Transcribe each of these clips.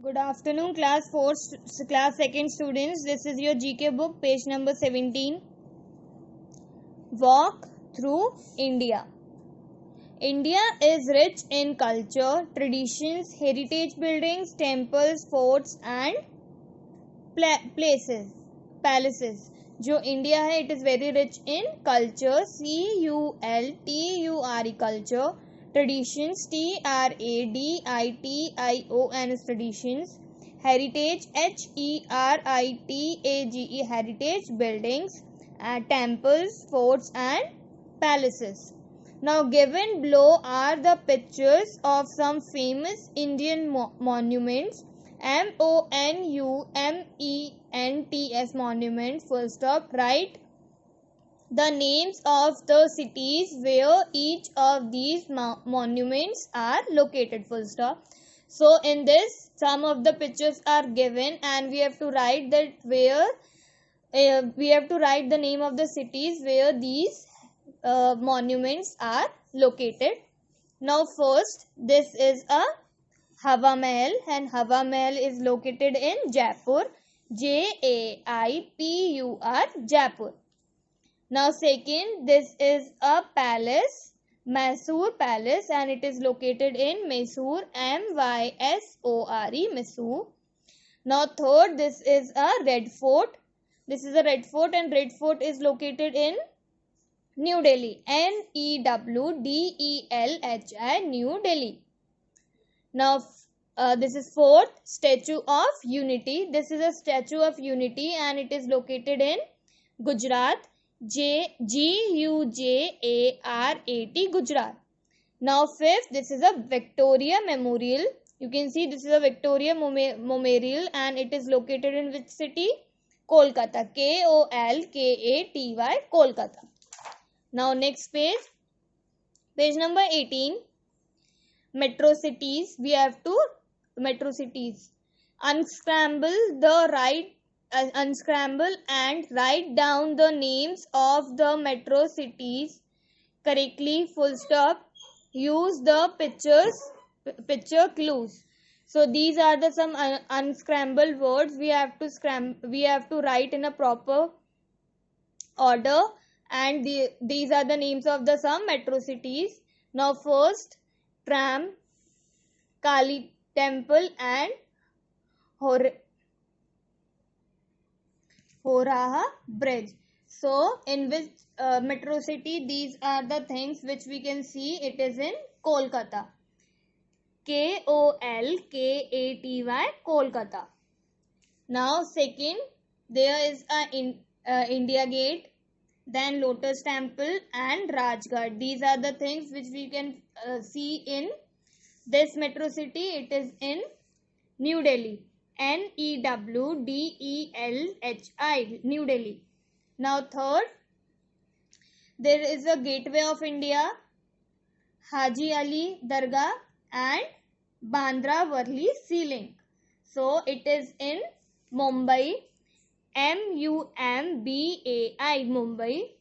Good afternoon, class 4, class 2nd students. This is your GK book, page number 17. Walk through India. India is rich in culture, traditions, heritage buildings, temples, forts and palaces. जो India है, it is very rich in culture, CULTURE, culture, traditions, TRADITION, traditions, heritage, HERITAGE, heritage buildings, temples, forts and palaces. Now given below are the pictures of some famous Indian monuments. MONUMENTS, monument, full stop. Write the names of the cities where each of these monuments are located, full stop. So in this, some of the pictures are given and we have to write that where we have to write the name of the cities where these monuments are located. Now first, this is a Hawa Mahal, and Hawa Mahal is located in Jaipur, JAIPUR, Jaipur. Now second, this is a palace, Mysore Palace, and it is located in Mysore, MYSORE, Mysore. Now third, this is a Red Fort. This is a Red Fort, and Red Fort is located in New Delhi, NEWDELHI, New Delhi. Now this is fourth, Statue of Unity. This is a Statue of Unity and it is located in Gujarat, GUJARAT, Gujarat. Now fifth, this is a Victoria Memorial. You can see this is a Victoria Memorial and it is located in which city? Kolkata, KOLKATY, Kolkata. Now next page, page number 18. Metro cities. We have to metro cities. Unscramble and write down the names of the metro cities correctly, full stop. Use the picture clues. So these are the some unscrambled words we have to write in a proper order, and these are the names of the some metro cities. Now first, Tram, Kali Temple and Horaha Bridge. So in which metro city these are the things which we can see? It is in Kolkata, KOLKATY, Kolkata. Now second, there is a India Gate, then Lotus Temple and Rajghat. These are the things which we can see in this metro city. It is in New Delhi, NEWDELHI, New Delhi. Now third, there is a Gateway of India, Haji Ali Dargah and Bandra Worli Sea Link. So it is in Mumbai, MUMBAI, Mumbai.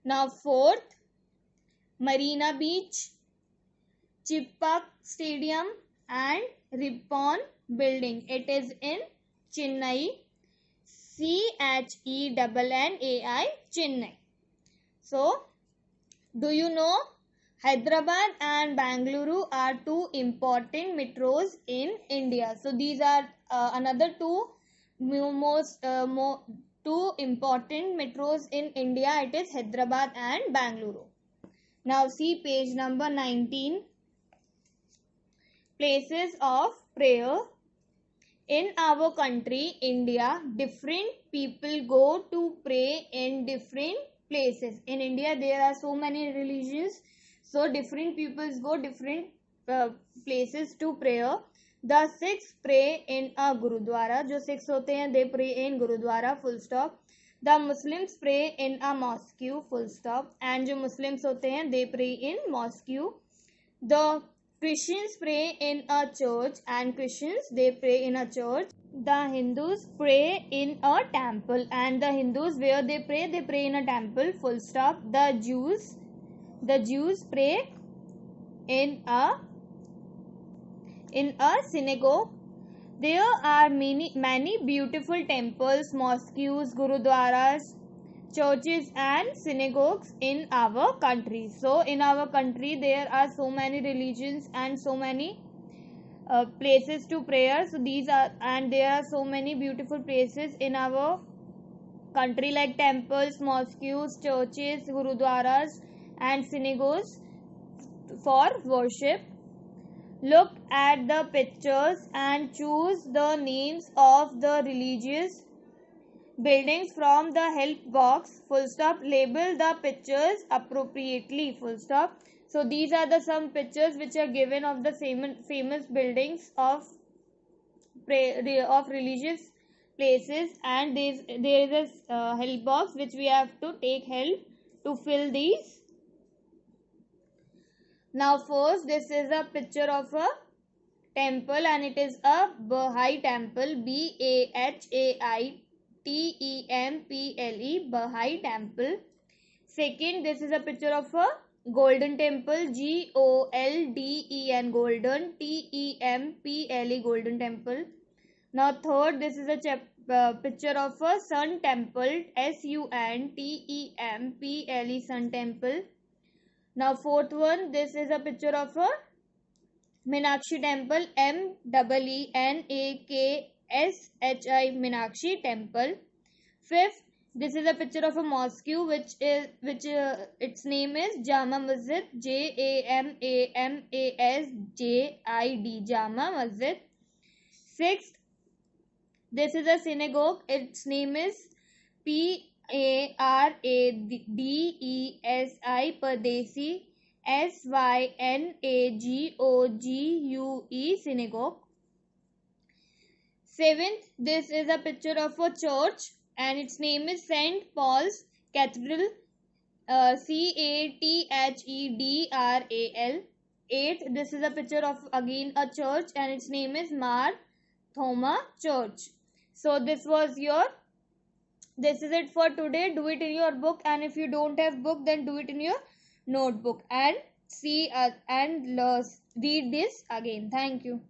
Now fourth, Marina Beach, Chippak Stadium and Ripon Building. It is in Chennai, CHENNAI, Chennai. So, do you know Hyderabad and Bangalore are two important metros in India? So these are another two important metros in India. It is Hyderabad and Bangalore. Now see page number 19. Places of prayer. In our country, India, different people go to pray in different places. In India, there are so many religions, so different peoples go different places to prayer. The Sikhs pray in a Gurudwara. जो Sikhs होते हैं, they pray in Gurudwara, full stop. The Muslims pray in a mosque, full stop. And जो Muslims होते हैं, they pray in mosque. The Christians pray in a church, and Christians, they pray in a church. The Hindus pray in a temple, and the Hindus, where they pray in a temple, full stop. The Jews pray in a synagogue. There are many beautiful temples, mosques, gurudwaras, churches and synagogues in our country. So in our country there are so many religions and so many places to prayer. So there are so many beautiful places in our country like temples, mosques, churches, gurudwaras and synagogues for worship. Look at the pictures and choose the names of the religious buildings from the help box. Full stop. Label the pictures appropriately. Full stop. So these are the some pictures which are given of the famous buildings of religious places, and there is a help box which we have to take help to fill these. Now first, this is a picture of a temple and it is a Bahai temple, Bahai Bahai temple. Second, this is a picture of a golden temple, Golden, golden, Temple, golden temple. Now third, this is a picture of a sun temple, Suntemple, sun temple. Now fourth one, this is a picture of a Meenakshi temple, Meenakshi, Meenakshi temple. Fifth, this is a picture of a mosque which its name is Jama Masjid, Jamasjid, Jama Masjid. Sixth, this is a synagogue, its name is Paradesi, Pardesi, Synagogue, synagogue. Seventh, this is a picture of a church and its name is St. Paul's Cathedral, Cathedral. Eighth, this is a picture of again a church and its name is Mar Thoma Church. So this is it for today. Do it in your book, and if you don't have book, then do it in your notebook and see and read this again. Thank you.